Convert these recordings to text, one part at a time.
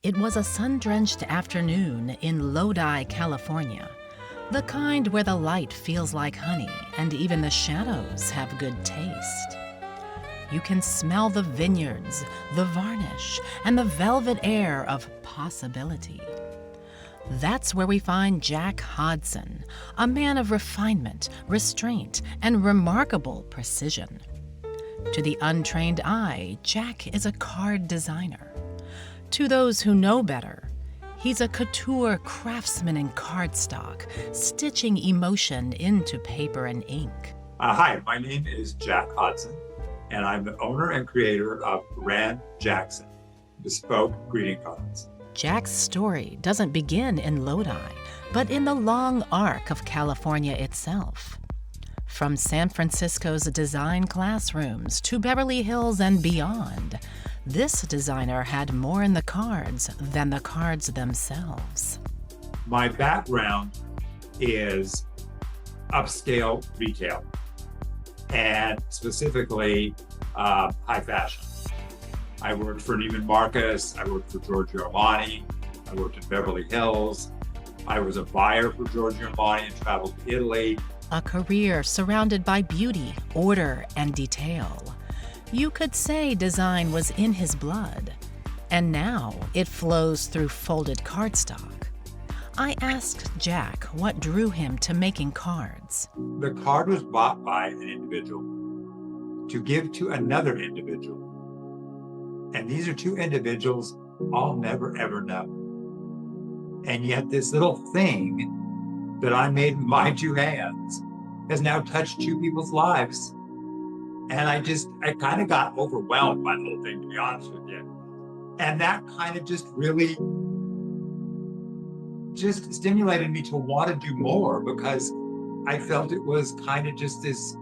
It was a sun-drenched afternoon in Lodi, California, the kind where the light feels like honey and even the shadows have good taste. You can smell the vineyards, the varnish, and the velvet air of possibility. That's where we find Jack Hodson, a man of refinement, restraint, and remarkable precision. To the untrained eye, Jack is a card designer. To those who know better, he's a couture craftsman in cardstock, stitching emotion into paper and ink. Hi, my name is Jack Hodson, and I'm the owner and creator of Brand Jackson, bespoke greeting cards. Jack's story doesn't begin in Lodi, but in the long arc of California itself. From San Francisco's design classrooms to Beverly Hills and beyond, this designer had more in the cards than the cards themselves. My background is upscale retail, and specifically high fashion. I worked for Neiman Marcus, I worked for Giorgio Armani, I worked in Beverly Hills, I was a buyer for Giorgio Armani and traveled to Italy. A career surrounded by beauty, order, and detail. You could say design was in his blood, and now it flows through folded cardstock. I asked Jack what drew him to making cards. The card was bought by an individual to give to another individual. And these are two individuals I'll never, ever know. And yet this little thing that I made with my two hands has now touched two people's lives. And I kind of got overwhelmed by the little thing, to be honest with you. And that kind of just really just stimulated me to want to do more, because I felt it was kind of just this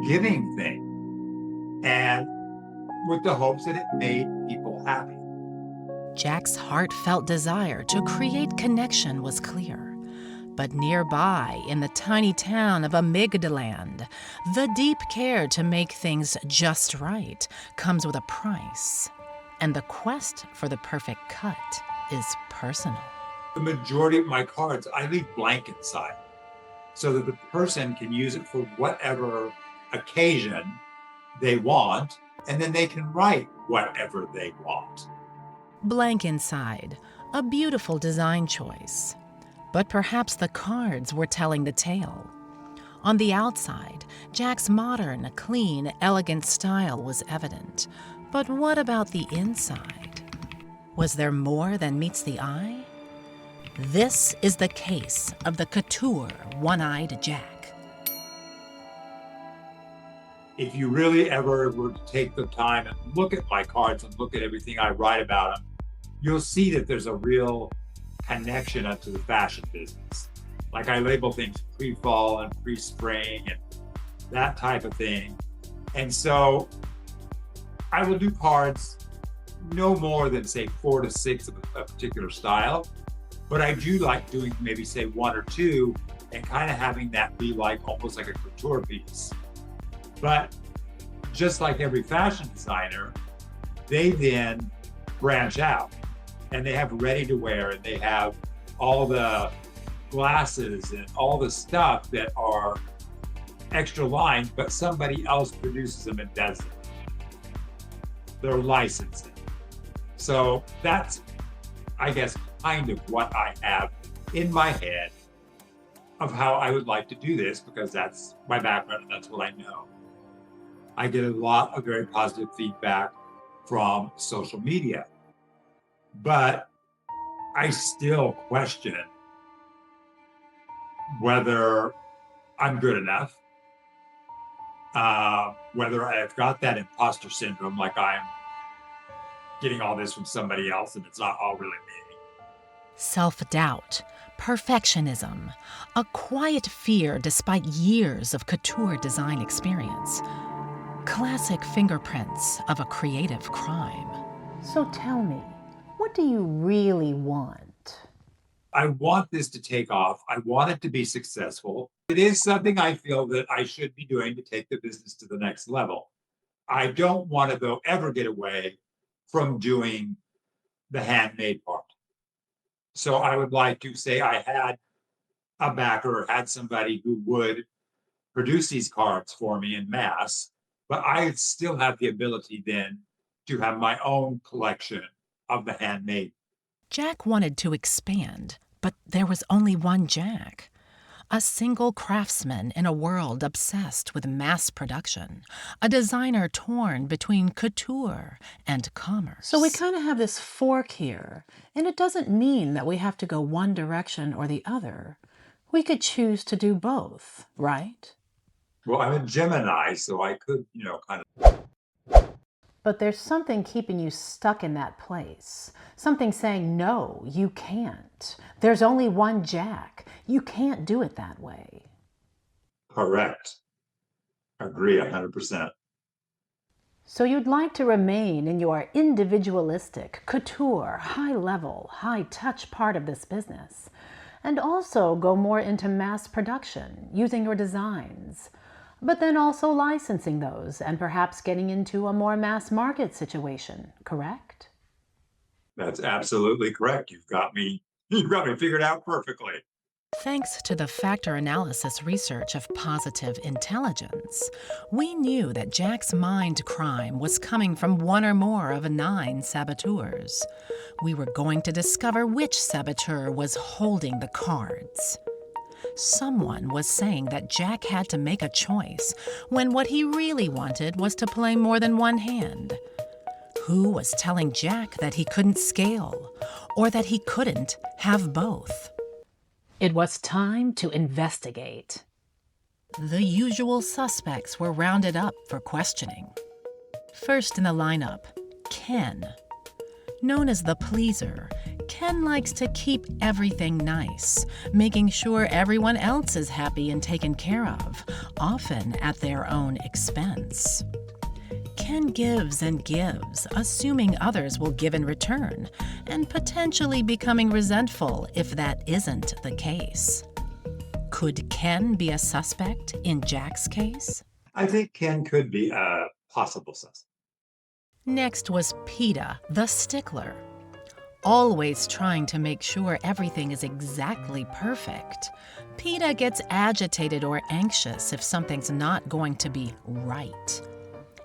giving thing. And with the hopes that it made people happy. Jack's heartfelt desire to create connection was clear. But nearby, in the tiny town of Amygdaland, the deep care to make things just right comes with a price. And the quest for the perfect cut is personal. The majority of my cards, I leave blank inside so that the person can use it for whatever occasion they want, and then they can write whatever they want. Blank inside, a beautiful design choice. But perhaps the cards were telling the tale. On the outside, Jack's modern, clean, elegant style was evident. But what about the inside? Was there more than meets the eye? This is the case of the couture one-eyed Jack. If you really ever were to take the time and look at my cards and look at everything I write about them, you'll see that there's a real connection up to the fashion business. Like I label things pre-fall and pre-spring and that type of thing. And so I will do cards no more than say 4 to 6 of a particular style, but I do like doing maybe say 1 or 2 and kind of having that be like almost like a couture piece. But just like every fashion designer, they then branch out and they have ready to wear, and they have all the glasses and all the stuff that are extra lines, but somebody else produces them and does them. They're licensing. So that's, I guess, kind of what I have in my head of how I would like to do this, because that's my background and that's what I know. I get a lot of very positive feedback from social media, but I still question whether I'm good enough, whether I've got that imposter syndrome, like I'm getting all this from somebody else and it's not all really me. Self-doubt, perfectionism, a quiet fear despite years of couture design experience. Classic fingerprints of a creative crime. So tell me, what do you really want? I want this to take off. I want it to be successful. It is something I feel that I should be doing to take the business to the next level. I don't want to, though, ever get away from doing the handmade part. So I would like to say I had a backer or had somebody who would produce these cards for me in mass, but I still have the ability then to have my own collection of the handmade. Jack wanted to expand, but there was only one Jack. A single craftsman in a world obsessed with mass production, a designer torn between couture and commerce. So we kind of have this fork here, and it doesn't mean that we have to go one direction or the other. We could choose to do both, right? Well, I'm a Gemini, so I could, kind of. But there's something keeping you stuck in that place. Something saying, no, you can't. There's only one Jack. You can't do it that way. Correct. Agree 100%. So you'd like to remain in your individualistic, couture, high-level, high-touch part of this business, and also go more into mass production, using your designs, but then also licensing those and perhaps getting into a more mass market situation, correct? That's absolutely correct. You've got me figured out perfectly. Thanks to the factor analysis research of positive intelligence, we knew that Jack's mind crime was coming from one or more of 9 saboteurs. We were going to discover which saboteur was holding the cards. Someone was saying that Jack had to make a choice when what he really wanted was to play more than one hand. Who was telling Jack that he couldn't scale, or that he couldn't have both? It was time to investigate. The usual suspects were rounded up for questioning. First in the lineup, Ken. Known as the pleaser, Ken likes to keep everything nice, making sure everyone else is happy and taken care of, often at their own expense. Ken gives and gives, assuming others will give in return, and potentially becoming resentful if that isn't the case. Could Ken be a suspect in Jack's case? I think Ken could be a possible suspect. Next was Peta, the stickler. Always trying to make sure everything is exactly perfect, Peta gets agitated or anxious if something's not going to be right.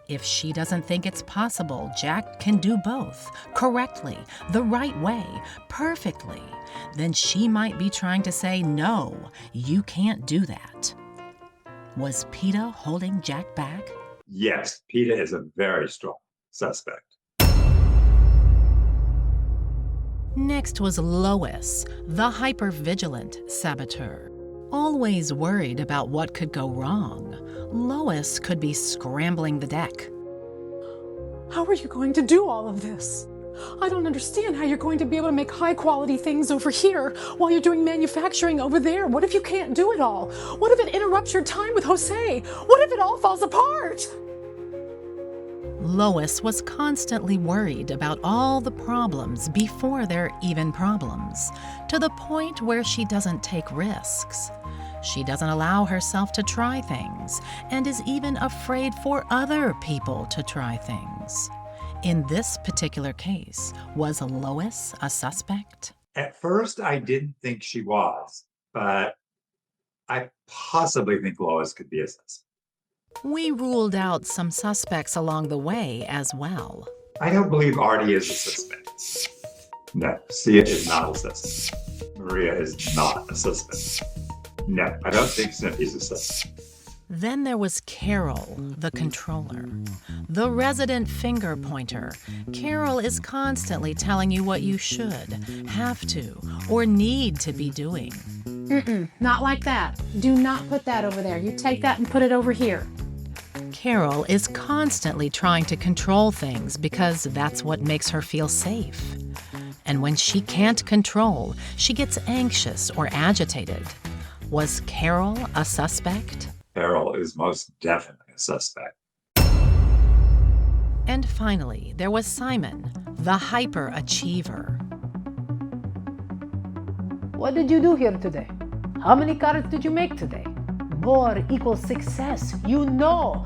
If she doesn't think it's possible Jack can do both, correctly, the right way, perfectly, then she might be trying to say, no, you can't do that. Was Peta holding Jack back? Yes, Peta is a very strong suspect. Next was Lois, the hypervigilant saboteur. Always worried about what could go wrong, Lois could be scrambling the deck. How are you going to do all of this? I don't understand how you're going to be able to make high-quality things over here while you're doing manufacturing over there. What if you can't do it all? What if it interrupts your time with Jose? What if it all falls apart? Lois was constantly worried about all the problems before they're even problems, to the point where she doesn't take risks. She doesn't allow herself to try things, and is even afraid for other people to try things. In this particular case, was Lois a suspect? At first, I didn't think she was, but I possibly think Lois could be a suspect. We ruled out some suspects along the way as well. I don't believe Artie is a suspect. No, Sia is not a suspect. Maria is not a suspect. No, I don't think Cynthia's a suspect. Then there was Carol, the controller, the resident finger pointer. Carol is constantly telling you what you should, have to, or need to be doing. Not like that. Do not put that over there. You take that and put it over here. Carol is constantly trying to control things because that's what makes her feel safe. And when she can't control, she gets anxious or agitated. Was Carol a suspect? Carol is most definitely a suspect. And finally, there was Simon, the hyperachiever. What did you do here today? How many cards did you make today? More equals success. You know.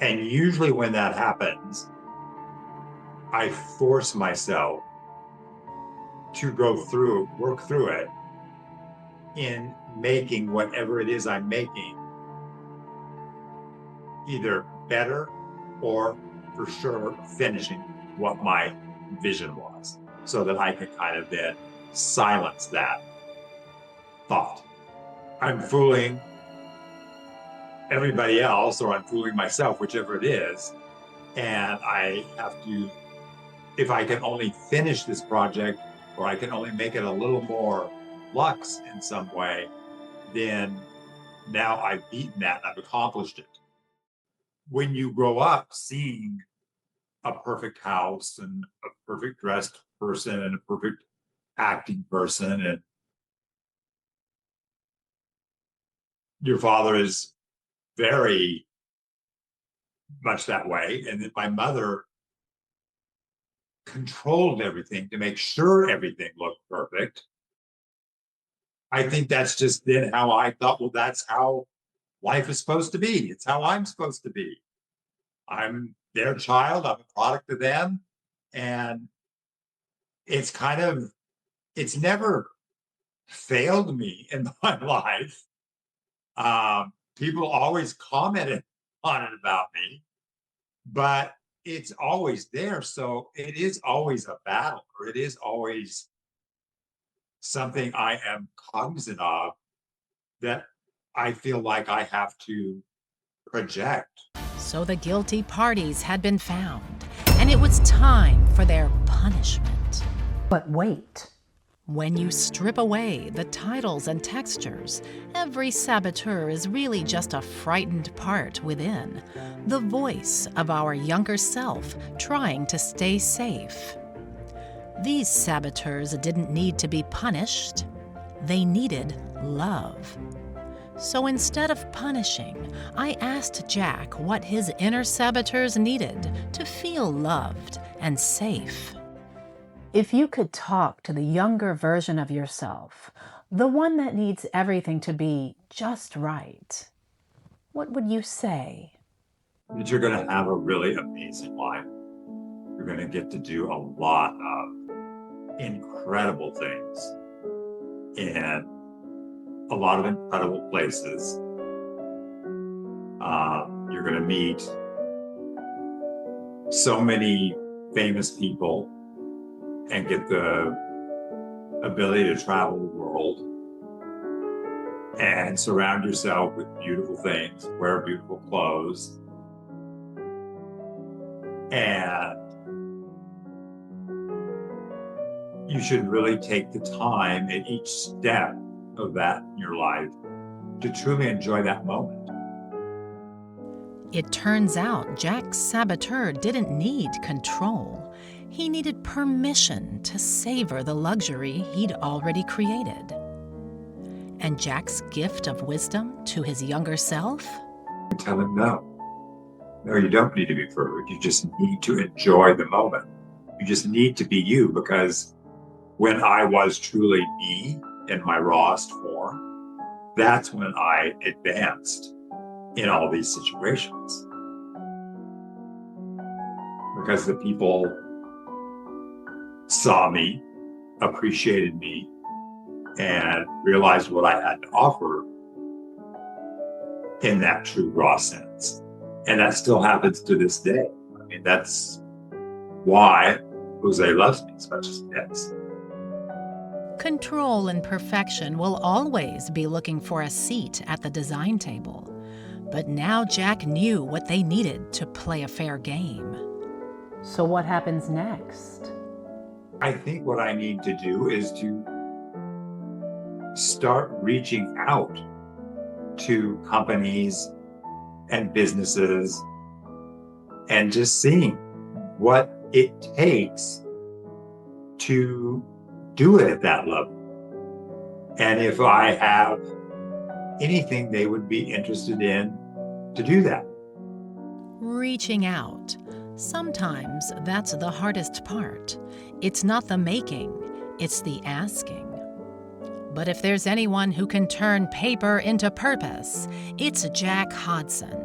And usually when that happens, I force myself to work through it in making whatever it is I'm making either better or for sure finishing what my vision was, so that I can kind of then silence that thought. I'm fooling everybody else or I'm fooling myself, whichever it is. And I have to, if I can only finish this project or I can only make it a little more luxe in some way, then now I've beaten that and I've accomplished it. When you grow up seeing a perfect house and a perfect dressed person and a perfect acting person, and your father is very much that way, and then my mother controlled everything to make sure everything looked perfect. I think that's just then how I thought, well, that's how life is supposed to be. It's how I'm supposed to be. I'm their child, I'm a product of them. And it's it's never failed me in my life. People always commented on it about me, but it's always there. So it is always a battle, or it is always something I am cognizant of that I feel like I have to project. So the guilty parties had been found, and it was time for their punishment. But wait. When you strip away the titles and textures, every saboteur is really just a frightened part within, the voice of our younger self trying to stay safe. These saboteurs didn't need to be punished, they needed love. So instead of punishing, I asked Jack what his inner saboteurs needed to feel loved and safe. If you could talk to the younger version of yourself, the one that needs everything to be just right, what would you say? That you're going to have a really amazing life. You're going to get to do a lot of incredible things in a lot of incredible places. You're going to meet so many famous people and get the ability to travel the world and surround yourself with beautiful things, wear beautiful clothes, and you should really take the time at each step of that in your life to truly enjoy that moment. It turns out Jack's saboteur didn't need control. He needed permission to savor the luxury he'd already created. And Jack's gift of wisdom to his younger self? Tell him no. No, you don't need to be perfect. You just need to enjoy the moment. You just need to be you, because when I was truly me in my rawest form, that's when I advanced in all these situations. Because the people saw me, appreciated me, and realized what I had to offer in that true raw sense. And that still happens to this day. I mean, that's why Jose loves me as much as he does. Control and perfection will always be looking for a seat at the design table. But now Jack knew what they needed to play a fair game. So what happens next? I think what I need to do is to start reaching out to companies and businesses and just seeing what it takes to do it at that level. And if I have anything they would be interested in to do that. Reaching out. Sometimes that's the hardest part. It's not the making, it's the asking. But if there's anyone who can turn paper into purpose, it's Jack Hodson.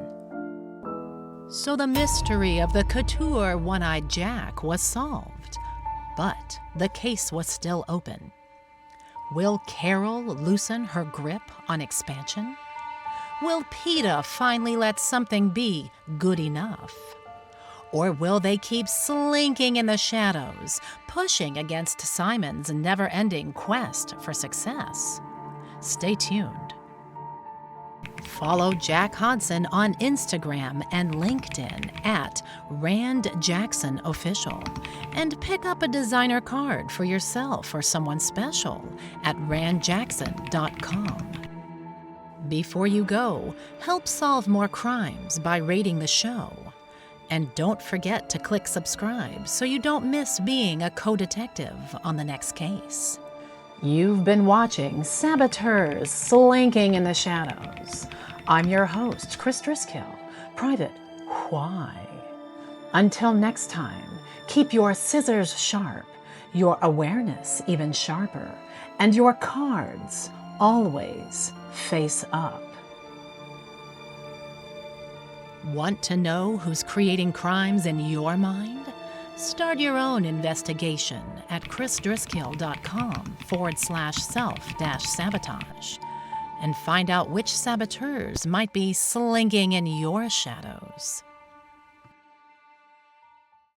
So the mystery of the Couture One-Eyed Jack was solved, but the case was still open. Will Carol loosen her grip on expansion? Will PETA finally let something be good enough? Or will they keep slinking in the shadows, pushing against Simon's never-ending quest for success? Stay tuned. Follow Jack Hodson on Instagram and LinkedIn at Rand Jackson Official, and pick up a designer card for yourself or someone special at randjackson.com. Before you go, help solve more crimes by rating the show. And don't forget to click subscribe so you don't miss being a co-detective on the next case. You've been watching Saboteurs Slinking in the Shadows. I'm your host, Chris Driscoll, Private Why. Until next time, keep your scissors sharp, your awareness even sharper, and your cards always face up. Want to know who's creating crimes in your mind? Start your own investigation at chrisdriscoll.com/self-sabotage and find out which saboteurs might be slinking in your shadows.